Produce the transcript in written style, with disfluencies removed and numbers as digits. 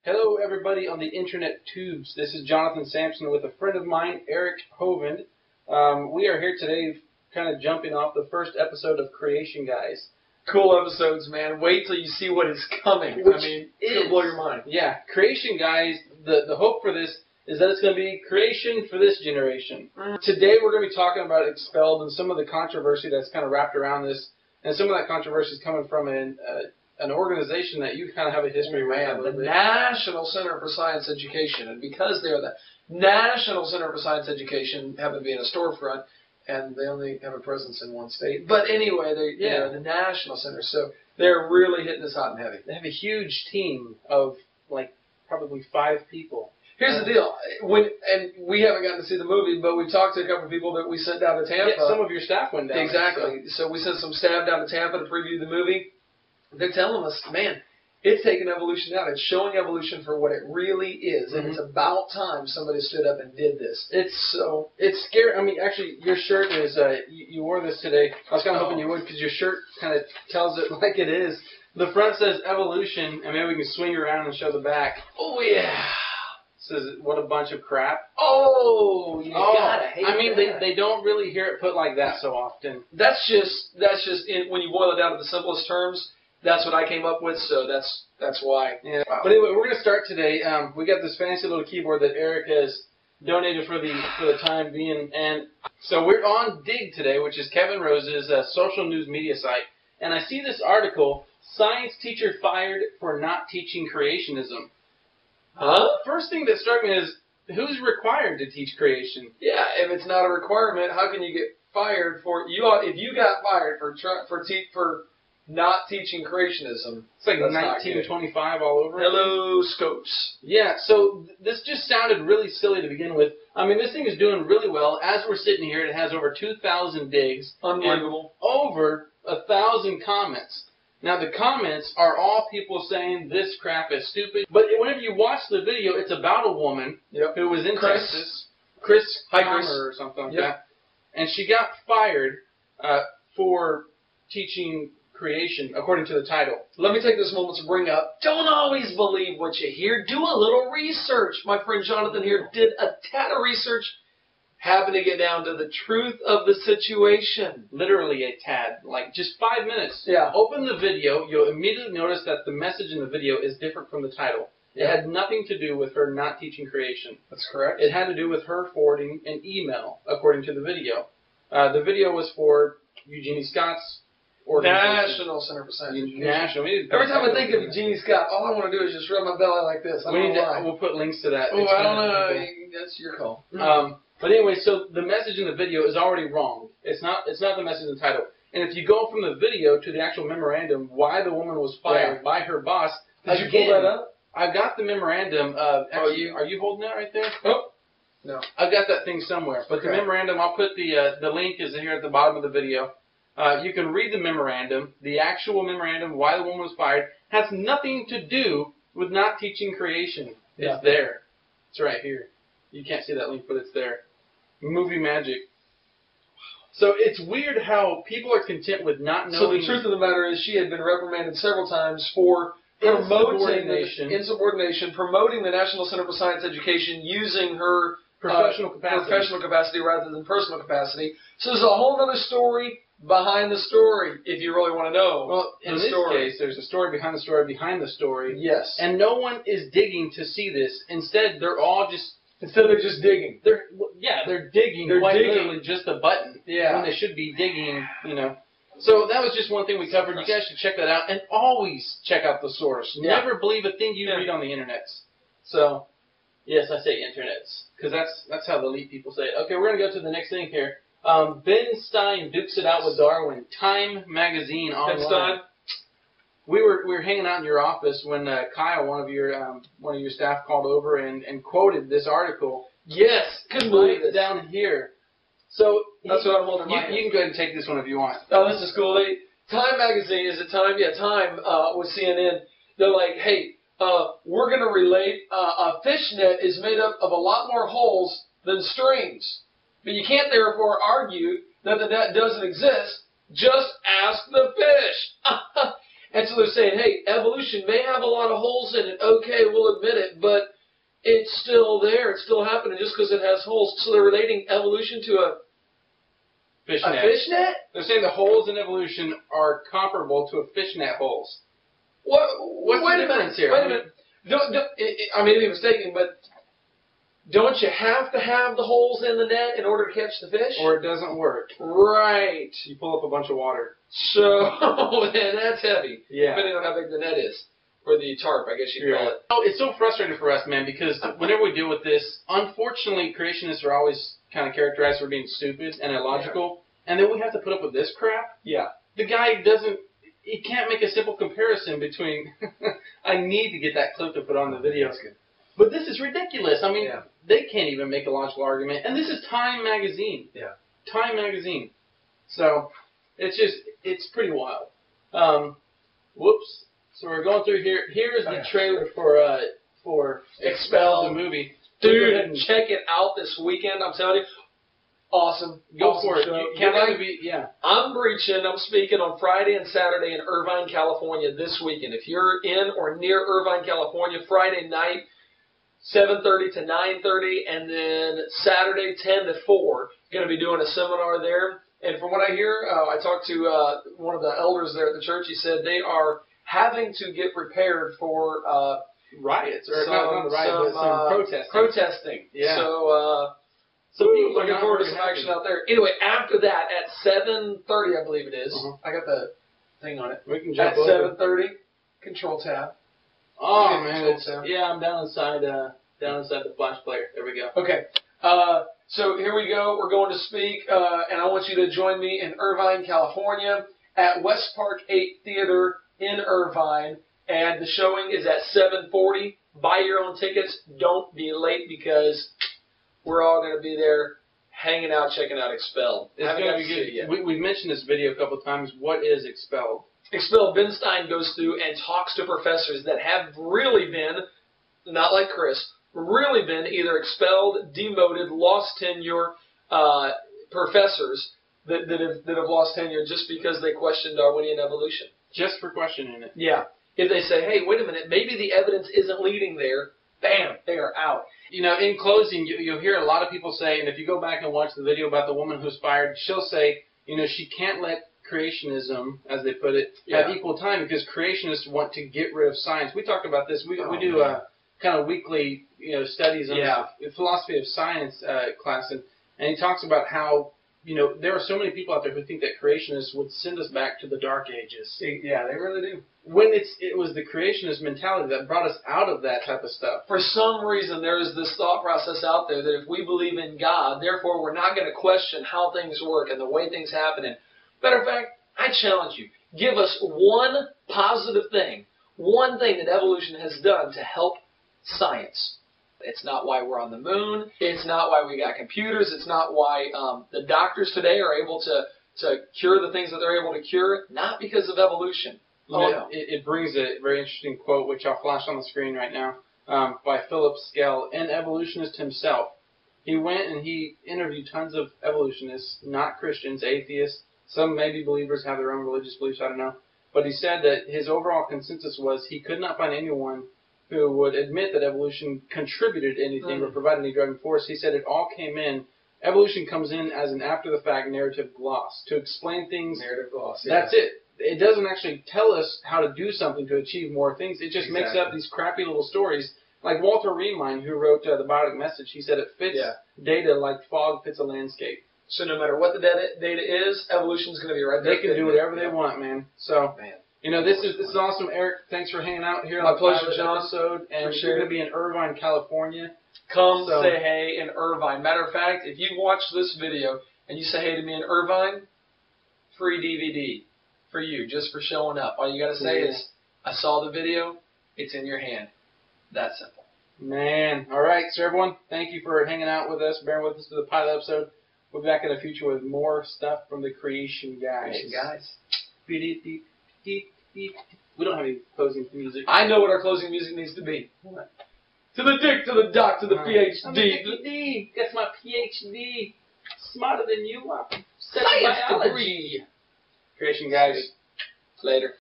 Hello, everybody on the internet tubes. This is Jonathan Sampson with a friend of mine, Eric Hovind. We are here today kind of jumping off the first episode of Creation Guys. Cool episodes, man. Wait till you see what is coming. Which I mean, it's going to blow your mind. Yeah, Creation Guys, the hope for this is that it's going to be creation for this generation. Today we're going to be talking about Expelled and some of the controversy that's kind of wrapped around this. And some of that controversy is coming from an organization that you kind of have a history with. The National Center for Science Education. And because they're the National Center for Science Education, happen to be in a storefront, and they only have a presence in one state. But anyway, they're the National Center, so they're really hitting us hot and heavy. They have a huge team of, like, probably 5 people. Here's the deal. And we haven't gotten to see the movie, but we've talked to a couple of people that we sent down to Tampa. Yeah, some of your staff went down. Exactly. So we sent some staff down to Tampa to preview the movie. They're telling us, man, it's taking evolution out. It's showing evolution for what it really is. And it's about time somebody stood up and did this. It's scary. I mean, actually, your shirt is, you wore this today. I was kind of hoping you would, because your shirt kind of tells it like it is. The front says evolution, and maybe we can swing around and show the back. Oh, yeah. Says, what a bunch of crap. Oh, you gotta hate I mean, that. they don't really hear it put like that so often. That's just when you boil it down to the simplest terms, that's what I came up with, so that's why. Yeah. Wow. But anyway, we're going to start today. We got this fancy little keyboard that Eric has donated for the time being. And so we're on Dig today, which is Kevin Rose's social news media site. And I see this article, Science Teacher Fired for Not Teaching Creationism. Huh? First thing that struck me is, who's required to teach creation? Yeah, if it's not a requirement, how can you get fired for if you got fired for not teaching creationism? It's like 1925 all over. Hello, Scopes. Yeah, so this just sounded really silly to begin with. I mean, this thing is doing really well. As we're sitting here, it has over 2,000 digs. Unbelievable. And over 1,000 comments. Now, the comments are all people saying this crap is stupid. But whenever you watch the video, it's about a woman who was in Texas. Chris Palmer or something like that. And she got fired for teaching creation, according to the title. Let me take this moment to bring up, don't always believe what you hear. Do a little research. My friend Jonathan here did a tad of research. Happened to get down to the truth of the situation. Literally a tad. Like, just 5 minutes. Yeah. Open the video. You'll immediately notice that the message in the video is different from the title. It had nothing to do with her not teaching creation. That's correct. It had to do with her forwarding an email, according to the video. The video was for Eugenie Scott's organization. National Center for Science Education. National. Every time I think of Eugenie Scott, all I want to do is just rub my belly like this. We'll put links to that. Oh, I don't know. That's your call. But anyway, so the message in the video is already wrong. It's not the message in the title. And if you go from the video to the actual memorandum, why the woman was fired by her boss. Did you pull that up? I've got the memorandum. Are you holding that right there? Oh, no. I've got that thing somewhere. But the memorandum, I'll put the link is here at the bottom of the video. You can read the memorandum. The actual memorandum, why the woman was fired, has nothing to do with not teaching creation. It's there. It's right here. You can't see that link, but it's there. Movie magic. So it's weird how people are content with not knowing. So the truth of the matter is she had been reprimanded several times for insubordination, promoting the National Center for Science Education using her professional capacity rather than personal capacity. So there's a whole other story behind the story, if you really want to know. Well, in this case, there's a story behind the story behind the story. Yes. And no one is digging to see this. Instead, they're all just... Instead, they're just digging. They're digging. They're digging. Literally just a button. Yeah. When they should be digging, you know. So that was just one thing we covered. You guys should check that out. And always check out the source. Yeah. Never believe a thing you read on the internet. So, yes, I say internets. Because that's how the elite people say it. Okay, we're going to go to the next thing here. Ben Stein dukes it out with Darwin. Time magazine online. Ben Stein. We were hanging out in your office when Kyle, one of your staff, called over and quoted this article. Yes, couldn't believe it. Down here. So that's what I'm holding. You can go ahead and take this one if you want. Oh, this is cool. Time magazine is it Time? Yeah, Time with CNN. They're like, hey, we're going to relate. A fishnet is made up of a lot more holes than strings, but you can't therefore argue that the net doesn't exist. Just ask the fish. And so they're saying, hey, evolution may have a lot of holes in it. Okay, we'll admit it, but it's still there. It's still happening just because it has holes. So they're relating evolution to a fishnet. A fishnet? They're saying the holes in evolution are comparable to a fishnet holes. What's the difference here? Wait a minute. I may be mistaken, but don't you have to have the holes in the net in order to catch the fish? Or it doesn't work. Right. You pull up a bunch of water. So, and that's heavy. Yeah. Depending on how big the net is. Or the tarp, I guess you'd call it. Oh, it's so frustrating for us, man, because whenever we deal with this, unfortunately, creationists are always kind of characterized for being stupid and illogical, and then we have to put up with this crap. Yeah. The guy he can't make a simple comparison between, I need to get that clip to put on the video. That's good. But this is ridiculous. I mean, they can't even make a logical argument. And this is Time Magazine. Yeah. Time Magazine. So, it's pretty wild. Whoops. So we're going through here. Here's the trailer for Expelled, the movie. Dude, check it out this weekend. I'm telling you. Awesome. Go for it. I'm preaching. I'm speaking on Friday and Saturday in Irvine, California this weekend. If you're in or near Irvine, California, Friday night, 7:30 to 9:30, and then Saturday 10 to 4, going to be doing a seminar there. And from what I hear, I talked to one of the elders there at the church. He said they are having to get prepared for riots, or not riots, but some protesting. Yeah. So people looking forward to some action out there. Anyway, after that, at 7:30, I believe it is. I got the thing on it. We can jump at 7:30, Control Tab. Oh man, I'm down inside the Flash player. There we go. Okay. So here we go. We're going to speak, and I want you to join me in Irvine, California, at West Park 8 Theater in Irvine, and the showing is at 7:40. Buy your own tickets. Don't be late because we're all going to be there hanging out, checking out Expelled. It's going to be good. We've mentioned this video a couple of times. What is Expelled? Expelled, Ben Stein goes through and talks to professors that have really been, not like Chris, really been either expelled, demoted, lost tenure professors that have lost tenure just because they questioned Darwinian evolution. Just for questioning it. Yeah. If they say, hey, wait a minute, maybe the evidence isn't leading there, bam, they are out. You know, in closing, you'll hear a lot of people say, and if you go back and watch the video about the woman who's fired, she'll say, you know, she can't let creationism, as they put it, have equal time because creationists want to get rid of science. We talked about this. We do kind of weekly, studies on the philosophy of science class, and he talks about how, there are so many people out there who think that creationists would send us back to the Dark Ages. Yeah, they really do. When it was the creationist mentality that brought us out of that type of stuff. For some reason, there is this thought process out there that if we believe in God, therefore we're not going to question how things work and the way things happen. And matter of fact, I challenge you, give us one positive thing, one thing that evolution has done to help science. It's not why we're on the moon. It's not why we got computers. It's not why the doctors today are able to cure the things that they're able to cure. Not because of evolution. It brings a very interesting quote, which I'll flash on the screen right now, by Philip Skell, an evolutionist himself. He went and he interviewed tons of evolutionists, not Christians, atheists. Some maybe believers have their own religious beliefs, I don't know. But he said that his overall consensus was he could not find anyone who would admit that evolution contributed anything or provided any driving force. He said it all came in. Evolution comes in as an after-the-fact narrative gloss to explain things. Narrative gloss. That's it. It doesn't actually tell us how to do something to achieve more things. It just makes up these crappy little stories. Like Walter Riemann, who wrote The Biotic Message, he said it fits data like fog fits a landscape. So no matter what the data is, evolution's going to be right there. They can do whatever they want, man. So, this is awesome. Eric, thanks for hanging out here on the pilot episode. And we're going to be in Irvine, California. Come say hey in Irvine. Matter of fact, if you watch this video and you say hey to me in Irvine, free DVD for you, just for showing up. All you got to say is, I saw the video, it's in your hand. That simple. Man. All right, so everyone, thank you for hanging out with us, bearing with us for the pilot episode. We'll be back in the future with more stuff from the Creation Guys. We don't have any closing music. I know what our closing music needs to be. What? To the dick, to the doc, to the PhD. I'm a PhD. That's my PhD. Smarter than you. I'm Science degree. Creation Guys. Later.